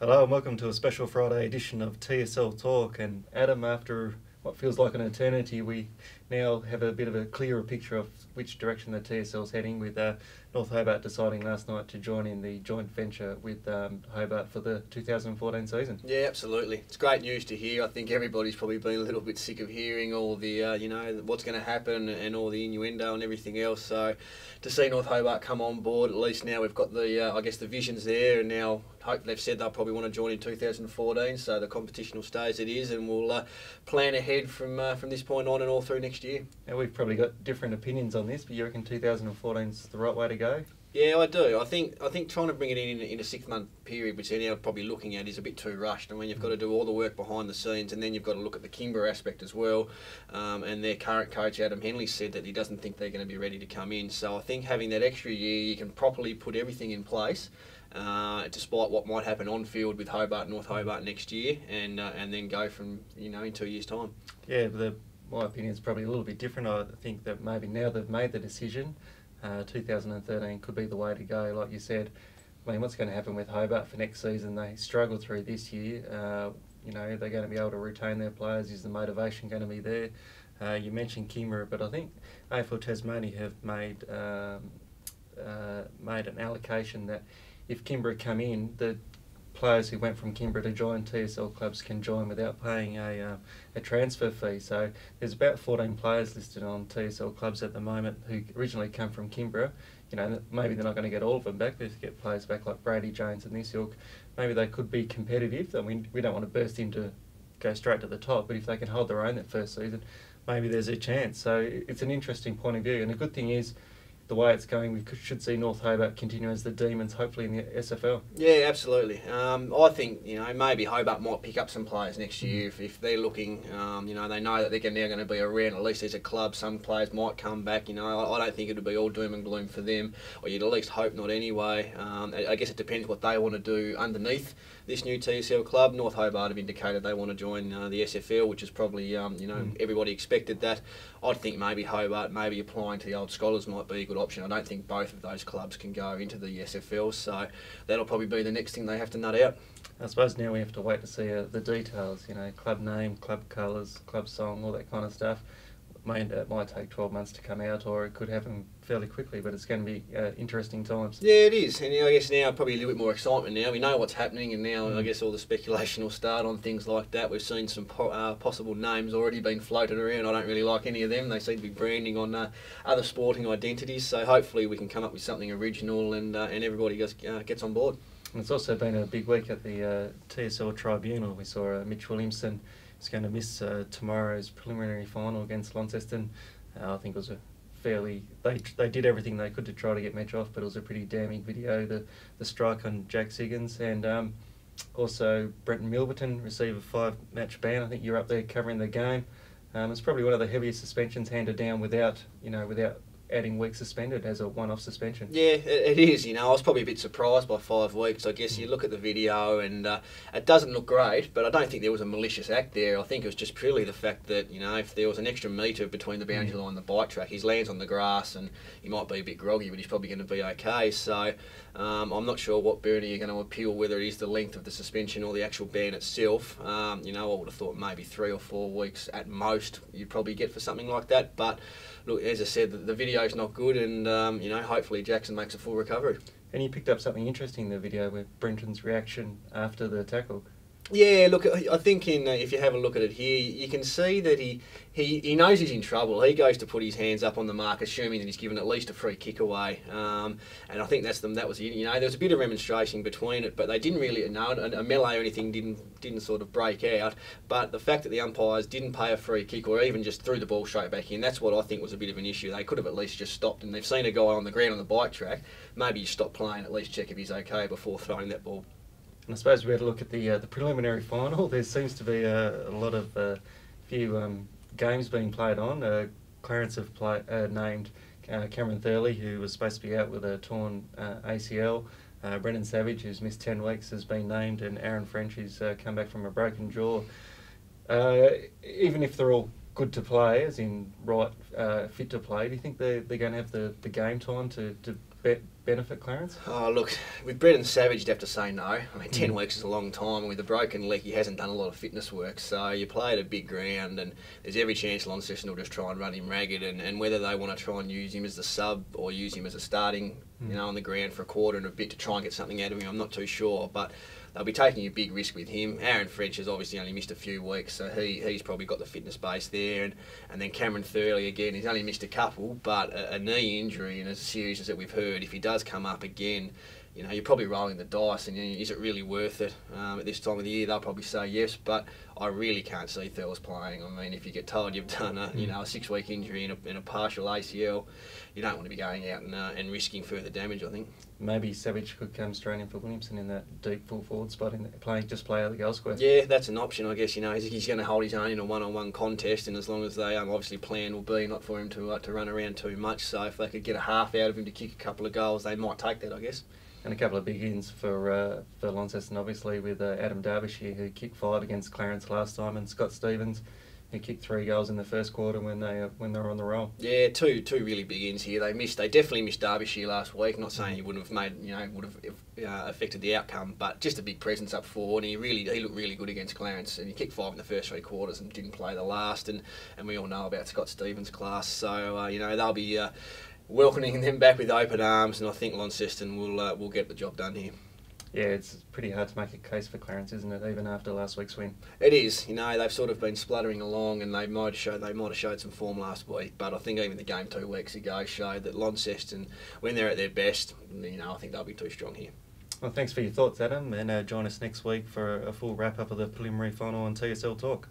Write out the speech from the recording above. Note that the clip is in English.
Hello and welcome to a special Friday edition of TSL Talk. And Adam, after what feels like an eternity, we now have a bit of a clearer picture of which direction the TSL's heading, with North Hobart deciding last night to join in the joint venture with Hobart for the 2014 season. Yeah, absolutely. It's great news to hear. I think everybody's probably been a little bit sick of hearing all the, what's going to happen and all the innuendo and everything else. So to see North Hobart come on board, at least now we've got the, the visions there, and now they've said they'll probably want to join in 2014, so the competition will stay as it is, and we'll plan ahead from this point on and all through next year. Now, we've probably got different opinions on this, but you reckon 2014 is the right way to go? Yeah, I do. I think trying to bring it in a 6-month period, which they're now probably looking at, is a bit too rushed. I mean, you've got to do all the work behind the scenes, and then you've got to look at the Kimber aspect as well. And their current coach, Adam Henley, said that he doesn't think they're going to be ready to come in. So I think having that extra year, you can properly put everything in place, despite what might happen on field with North Hobart next year, and then go from in 2 years' time. Yeah, my opinion is probably a little bit different. I think that maybe now they've made the decision, 2013 could be the way to go. Like you said, I mean, what's going to happen with Hobart for next season? They struggled through this year. They're going to be able to retain their players. Is the motivation going to be there? You mentioned Kimber, but I think AFL Tasmania have made an allocation that if Kimber come in, the players who went from Kimber to join TSL clubs can join without paying a transfer fee. So there's about 14 players listed on TSL clubs at the moment who originally come from Kimber. Maybe they're not going to get all of them back, but if you get players back like Brady, Jones and Nisilk, maybe they could be competitive. I mean, we don't want to burst into go straight to the top, but if they can hold their own that first season, maybe there's a chance. So it's an interesting point of view, and the good thing is, the way it's going, we should see North Hobart continue as the Demons, hopefully in the SFL. Yeah, absolutely. I think maybe Hobart might pick up some players next year if they're looking. They know that they're now going to be around. At least there's a club. Some players might come back. I don't think it'll be all doom and gloom for them, or you'd at least hope not anyway. I guess it depends what they want to do underneath this new TSL club. North Hobart have indicated they want to join the SFL, which is probably everybody expected that. I'd think maybe Hobart, maybe applying to the old Scholars might be a good option. I don't think both of those clubs can go into the SFL, so that'll probably be the next thing they have to nut out. I suppose now we have to wait to see the details, club name, club colours, club song, all that kind of stuff. It might take 12 months to come out, or it could happen fairly quickly, but it's going to be interesting times. Yeah, it is, and I guess now probably a little bit more excitement now. We know what's happening, and now I guess all the speculation will start on things like that. We've seen some possible names already being floated around. I don't really like any of them. They seem to be branding on other sporting identities, so hopefully we can come up with something original and everybody gets on board. And it's also been a big week at the TSL Tribunal. We saw Mitch Williamson is going to miss tomorrow's preliminary final against Launceston. I think it was a fairly... They did everything they could to try to get Mitch off, but it was a pretty damning video, the strike on Jack Siggins. And also Brentyn Milverton received a 5-match ban. I think you're up there covering the game. It's probably one of the heaviest suspensions handed down without adding weeks suspended as a one-off suspension. Yeah, it is. I was probably a bit surprised by 5 weeks. I guess you look at the video and it doesn't look great, but I don't think there was a malicious act there. I think it was just purely the fact that, if there was an extra metre between the boundary line and the bike track, he lands on the grass and he might be a bit groggy, but he's probably going to be okay. So I'm not sure what Bernie you're going to appeal, whether it is the length of the suspension or the actual ban itself. I would have thought maybe 3 or 4 weeks at most you'd probably get for something like that. But look, as I said, the video's not good, and hopefully Jackson makes a full recovery. And you picked up something interesting in the video with Brentyn's reaction after the tackle. Yeah, look, I think if you have a look at it here, you can see that he knows he's in trouble. He goes to put his hands up on the mark, assuming that he's given at least a free kick away. And I think that was it. There was a bit of remonstration between it, but they didn't really a melee or anything didn't sort of break out. But the fact that the umpires didn't pay a free kick or even just threw the ball straight back in, that's what I think was a bit of an issue. They could have at least just stopped, and they've seen a guy on the ground on the bike track. Maybe you stop playing, at least check if he's okay before throwing that ball. And I suppose we had a look at the preliminary final. There seems to be a lot of few games being played on. Clarence have named Jackson Thurlow, who was supposed to be out with a torn ACL. Brendan Savage, who's missed 10 weeks, has been named, and Aaron French, who's come back from a broken jaw. Even if they're all good to play, as in fit to play, do you think they're going to have the game time to benefit Clarence? Oh, look, with Brentyn Savage, you'd have to say no. I mean, 10 weeks is a long time, and with a broken leg, he hasn't done a lot of fitness work. So you play at a big ground, and there's every chance Launceston will just try and run him ragged. And whether they want to try and use him as the sub or use him as a starting, on the ground for a quarter and a bit to try and get something out of him, I'm not too sure. But they'll be taking a big risk with him. Aaron French has obviously only missed a few weeks, so he's probably got the fitness base there. And then Cameron Thurlow, again, he's only missed a couple, but a knee injury, and as serious as that we've heard, if he does come up again, you're probably rolling the dice, and is it really worth it at this time of the year? They'll probably say yes, but I really can't see Thurlow playing. I mean, if you get told you've done a 6-week injury and a partial ACL, you don't want to be going out and risking further damage, I think. Maybe Savage could come straight in for Williamson in that deep full forward spot and play out the goal square. Yeah, that's an option, I guess. He's going to hold his own in a one-on-one contest, and as long as they obviously plan will be not for him to run around too much. So if they could get a half out of him to kick a couple of goals, they might take that, I guess. And a couple of big ins for Launceston, obviously, with Adam Derbyshire, who kicked 5 against Clarence last time, and Scott Stevens, who kicked 3 goals in the first quarter when they were on the roll. Yeah, two really big ins here. They definitely missed Derbyshire last week. Not saying he wouldn't have made would have affected the outcome, but just a big presence up forward. And he looked really good against Clarence, and he kicked 5 in the first 3 quarters and didn't play the last. And we all know about Scott Stevens' class, so they'll be welcoming them back with open arms, and I think Launceston will get the job done here. Yeah, it's pretty hard to make a case for Clarence, isn't it, even after last week's win? It is. They've sort of been spluttering along, and they might have showed some form last week, but I think even the game 2 weeks ago showed that Launceston, when they're at their best, I think they'll be too strong here. Well, thanks for your thoughts, Adam, and join us next week for a full wrap-up of the preliminary final on TSL Talk.